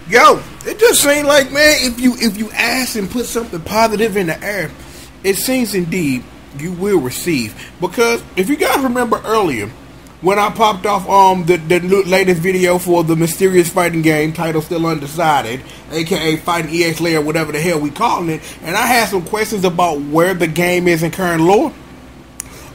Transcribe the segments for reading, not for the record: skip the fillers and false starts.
Yo, it just seems like, man, if you ask and put something positive in the air, it seems indeed you will receive. Because if you guys remember earlier, when I popped off the latest video for the mysterious fighting game, title still undecided, aka Fighting EX Layer, whatever the hell we calling it, and I had some questions about where the game is in current lore.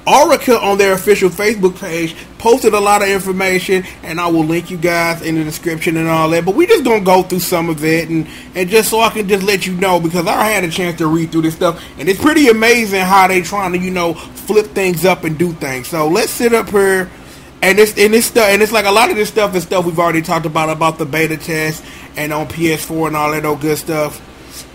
Oracle on their official Facebook page posted a lot of information, and I will link you guys in the description and all that, but we just gonna go through some of it and just so I can just let you know, because I had a chance to read through this stuff, and it's pretty amazing how they trying to, flip things up and do things. So let's sit up here, and it's like a lot of this stuff is stuff we've already talked about the beta test and on PS4 and all that old good stuff.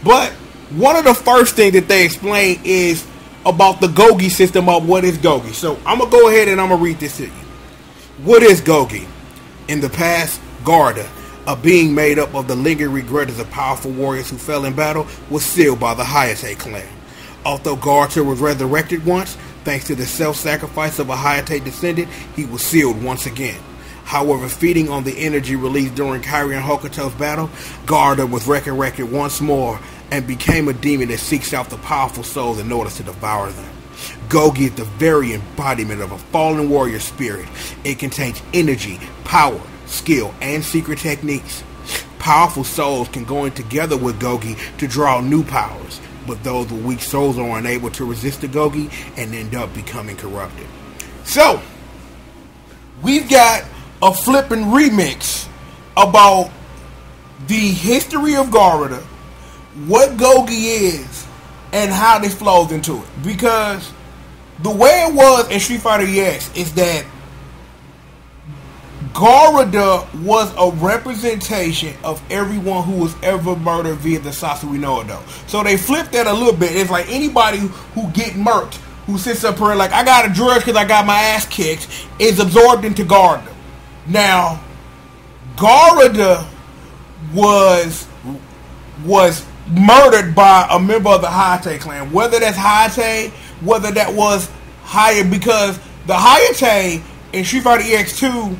But one of the first things that they explain is about the G.O.D system, of what is G.O.D. So I'm going to go ahead and I'm going to read this to you. What is G.O.D? In the past, G.O.D, a being made up of the lingering regrets of powerful warriors who fell in battle, was sealed by the Hayate clan. Although G.O.D was resurrected once, thanks to the self-sacrifice of a Hayate descendant, he was sealed once again. However, feeding on the energy released during Kairi and Hokuto's battle, G.O.D was resurrected once more and became a demon that seeks out the powerful souls in order to devour them. G.O.D is the very embodiment of a fallen warrior spirit. It contains energy, power, skill, and secret techniques. Powerful souls can go in together with G.O.D to draw new powers, but those with weak souls are unable to resist the G.O.D and end up becoming corrupted. So, we've got a flipping remix about the history of G.O.D, what G.O.D is, and how this flows into it. Because the way it was in Street Fighter EX is that G.O.D was a representation of everyone who was ever murdered via the Sasui no Odo. So they flipped that a little bit. It's like anybody who get murked, who sits up here like, I got a drudge because I got my ass kicked, is absorbed into G.O.D. Now, G.O.D was murdered by a member of the Hayate clan. Whether that's Hayate, whether that was Hayate, because the Hayate in Street Fighter EX2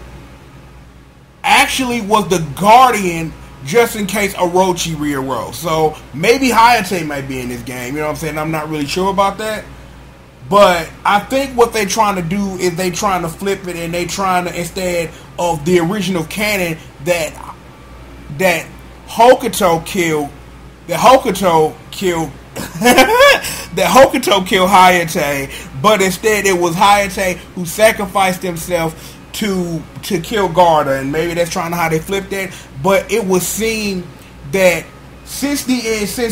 actually was the guardian just in case Orochi rearose. So maybe Hayate might be in this game. You know what I'm saying? I'm not really sure about that. But I think what they're trying to do is they trying to flip it, and they trying to, instead of the original canon that Hokuto killed Hayate, but instead it was Hayate who sacrificed himself to kill G.O.D, and maybe that's trying to how they flipped that. But it was seen that since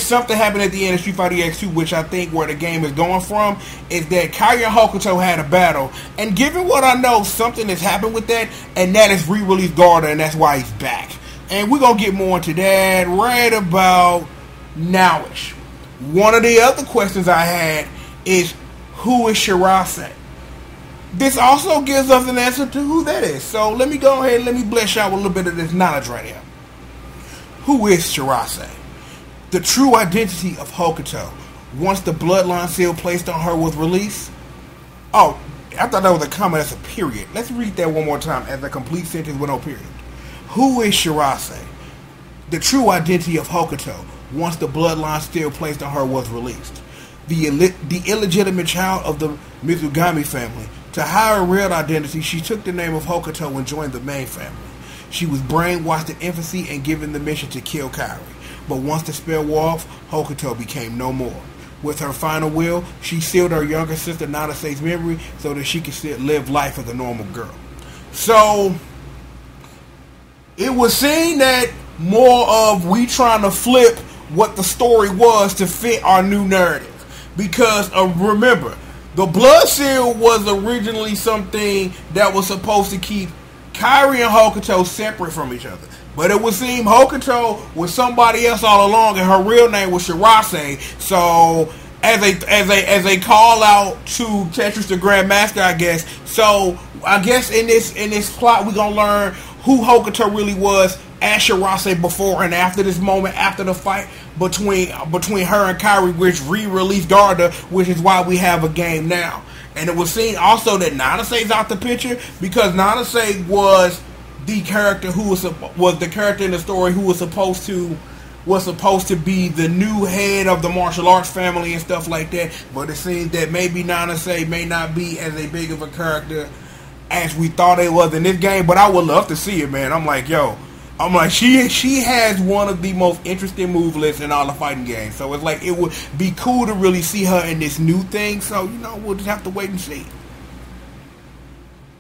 something happened at the end of Street Fighter X2, which I think where the game is going from, is that Kairi and Hokuto had a battle, and given what I know, something has happened with that, and that is re-released G.O.D, and that's why he's back. And we're gonna get more into that right about nowish. One of the other questions I had is, who is Shirase? This also gives us an answer to who that is. So let me go ahead and let me bless y'all with a little bit of this knowledge right here. Who is Shirase? The true identity of Hokuto, once the bloodline seal placed on her was released. Oh, I thought that was a comment as a period. Let's read that one more time as a complete sentence with no period. Who is Shirase? The true identity of Hokuto, once the bloodline still placed on her was released. The illegitimate child of the Mizugami family. To hide her real identity, she took the name of Hokuto and joined the main family. She was brainwashed in infancy and given the mission to kill Kairi. But once the spell wore off, Hokuto became no more. With her final will, she sealed her younger sister Nanase's memory so that she could still live life as a normal girl. So, it was seen that more of we trying to flip what the story was to fit our new narrative. Because, remember, the Blood Seal was originally something that was supposed to keep Kairi and Hokuto separate from each other. But it would seem Hokuto was somebody else all along, and her real name was Shirase. So, as a call out to Tetris the Grandmaster, I guess. So, I guess in this plot, we're gonna learn who Hokuto really was as Shirase before and after this moment, after the fight between her and Kairi, which re-released G.O.D, which is why we have a game now. And it was seen also that Nanase's out the picture, because Nanase was the character who was the character in the story who was supposed to be the new head of the martial arts family and stuff like that. But it seems that maybe Nanase may not be as a big of a character as we thought it was in this game. But I would love to see it, man. I'm like, she has one of the most interesting move lists in all the fighting games. So it's like it would be cool to really see her in this new thing. So, we'll just have to wait and see.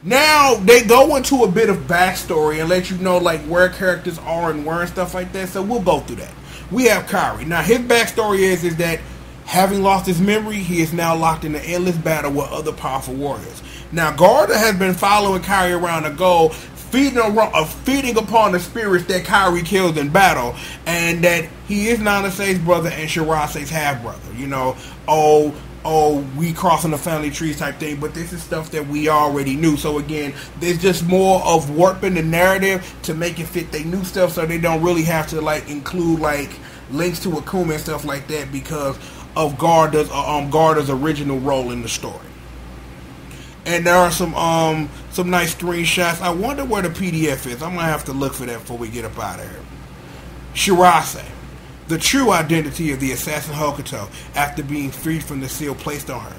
Now, they go into a bit of backstory and let you know, like, where characters are and where and stuff like that. So we'll go through that. We have Kairi. Now, his backstory is that having lost his memory, he is now locked in an endless battle with other powerful warriors. Now, Garda has been following Kairi around the goal, feeding upon the spirits that Kairi kills in battle, and that he is Nanase's brother and Shirase's half-brother. We crossing the family trees type thing, but this is stuff that we already knew. So again, there's just more of warping the narrative to make it fit their new stuff, so they don't really have to like include like links to Akuma and stuff like that because of Garda's original role in the story. And there are some nice screenshots. I wonder where the PDF is. I'm gonna have to look for that before we get up out of here. Shirase. The true identity of the assassin Hokuto after being freed from the seal placed on her.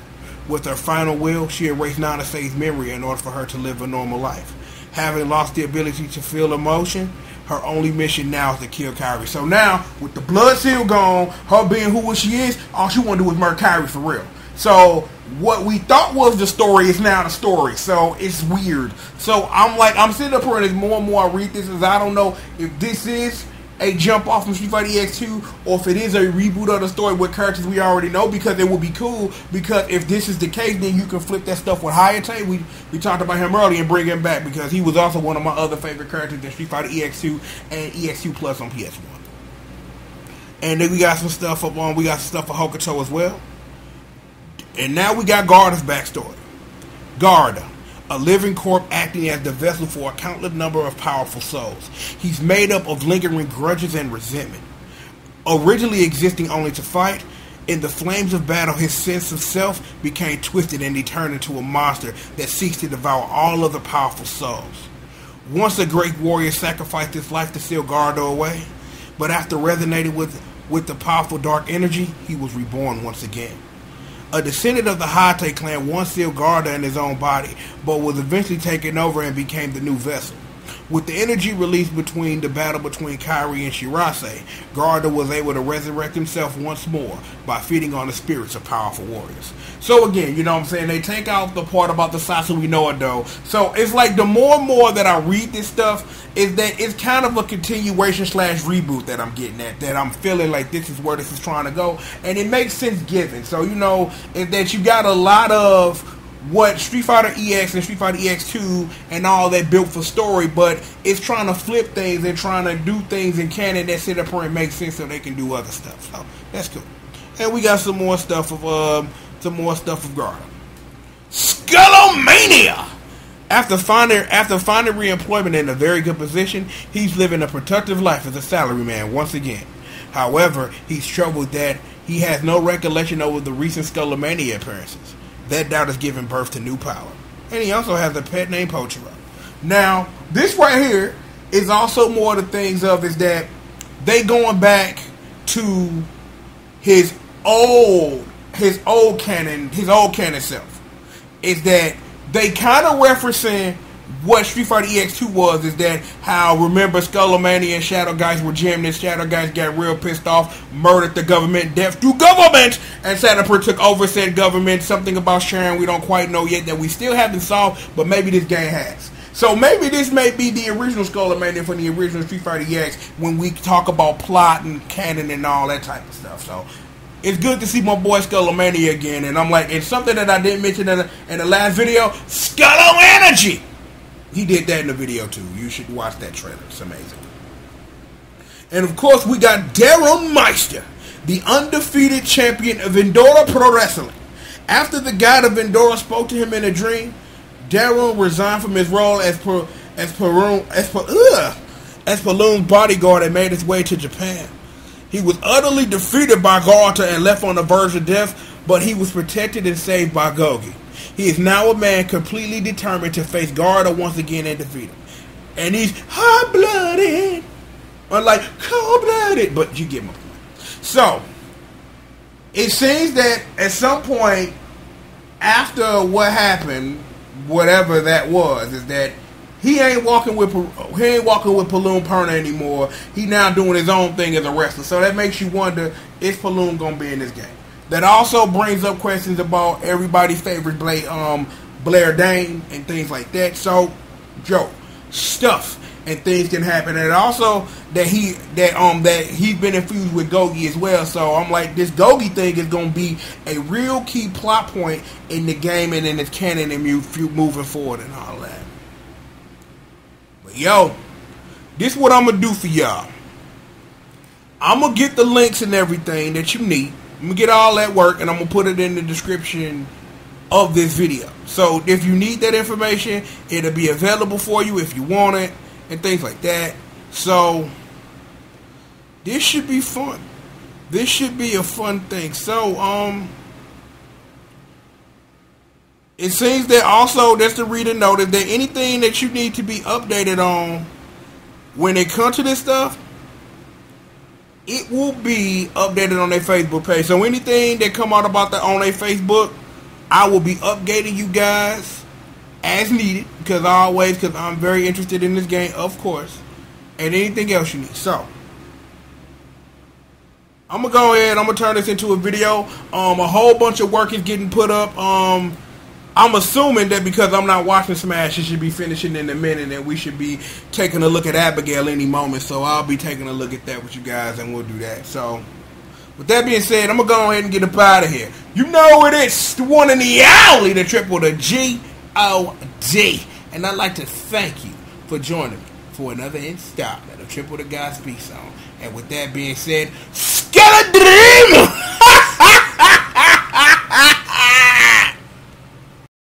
With her final will, she erased Nanase's memory in order for her to live a normal life. Having lost the ability to feel emotion, her only mission now is to kill Kairi. So now, with the blood seal gone, her being who she is, all she want to do is murder Kairi for real. So what we thought was the story is now the story. So it's weird. So I'm sitting up here and as more and more I read this, as I don't know if this is a jump off from Street Fighter EX2 or if it is a reboot of the story with characters we already know, because it would be cool, because if this is the case, then you can flip that stuff with Hayate. We talked about him earlier and bring him back because he was also one of my other favorite characters in Street Fighter EX2 and EX2 Plus on PS1. And then we got some stuff for Hokuto as well. And now we got Garda's backstory. Garda, a living corpse acting as the vessel for a countless number of powerful souls. He's made up of lingering grudges and resentment. Originally existing only to fight, in the flames of battle his sense of self became twisted and he turned into a monster that seeks to devour all other powerful souls. Once a great warrior sacrificed his life to seal Garda away, but after resonating with the powerful dark energy, he was reborn once again. A descendant of the Hate clan once sealed Garda in his own body, but was eventually taken over and became the new vessel. With the energy released between the battle between Kairi and Shirase, Garda was able to resurrect himself once more by feeding on the spirits of powerful warriors. So again, you know what I'm saying, they take out the part about the Sasui no Ado. So it's like the more and more that I read this stuff, is that it's kind of a continuation / reboot that I'm getting at, that I'm feeling like this is where this is trying to go. And it makes sense given. So, is that you got a lot of what Street Fighter EX and Street Fighter EX2 and all that built for story, but it's trying to flip things and trying to do things in canon that sit up here and make sense so they can do other stuff. So that's cool. And we got some more stuff of Garda. Skullomania! After finding re-employment in a very good position, he's living a productive life as a salaryman once again. However, he's troubled that he has no recollection over the recent Skullomania appearances. That doubt has given birth to new power. And he also has a pet named Pochiro. Now, this right here is also more the things of is that they going back to his old canon self. Is that they kind of referencing what Street Fighter EX2 was, is that how, remember, Skullomania and Shadow Guys were jamming this. Shadow Guys got real pissed off, murdered the government, death through government, and Sadapur took over said government. Something about sharing we don't quite know yet that we still haven't solved, but maybe this game has. So maybe this may be the original Skullomania from the original Street Fighter EX when we talk about plot and canon and all that type of stuff. So it's good to see my boy Skullomania again, and I'm like, it's something that I didn't mention in the last video, Skullo Energy! He did that in the video too. You should watch that trailer. It's amazing. And of course, we got Daryl Meister, the undefeated champion of Endora Pro Wrestling. After the god of Endora spoke to him in a dream, Daryl resigned from his role as Palum's bodyguard and made his way to Japan. He was utterly defeated by Garta and left on the verge of death, but he was protected and saved by Gogi. He is now a man completely determined to face Garda once again and defeat him. and he's hot-blooded, unlike cold-blooded. But you get my point. So it seems that at some point after what happened, whatever that was, is that he ain't walking with Paloon Perna anymore. He now doing his own thing as a wrestler. So that makes you wonder, is Paloon gonna be in this game? That also brings up questions about everybody's favorite Blair Dane and things like that. So, Joe, stuff and things can happen. And also that he's been infused with Gogi as well. So I'm like, this Gogi thing is gonna be a real key plot point in the game and in its canon and moving forward and all that. But yo, this is what I'm gonna do for y'all. I'm gonna get the links and everything that you need. I'm gonna get all that work and I'm gonna put it in the description of this video. So if you need that information, it'll be available for you if you want it and things like that. So this should be fun. This should be a fun thing. So it seems that also, just to read a note, that anything that you need to be updated on when it comes to this stuff, it will be updated on their Facebook page. So anything that come out about that on their Facebook, I will be updating you guys as needed, because I'm very interested in this game, of course, and anything else you need. So I'm gonna go ahead. I'm gonna turn this into a video. A whole bunch of work is getting put up. I'm assuming that because I'm not watching Smash, it should be finishing in a minute, and we should be taking a look at Abigail any moment. So I'll be taking a look at that with you guys, and we'll do that. So with that being said, I'm gonna go ahead and get up out of here. You know it is the one in the alley, the triple, the G.O.D. And I'd like to thank you for joining me for another installment of Triple the God Speaks On. And with that being said,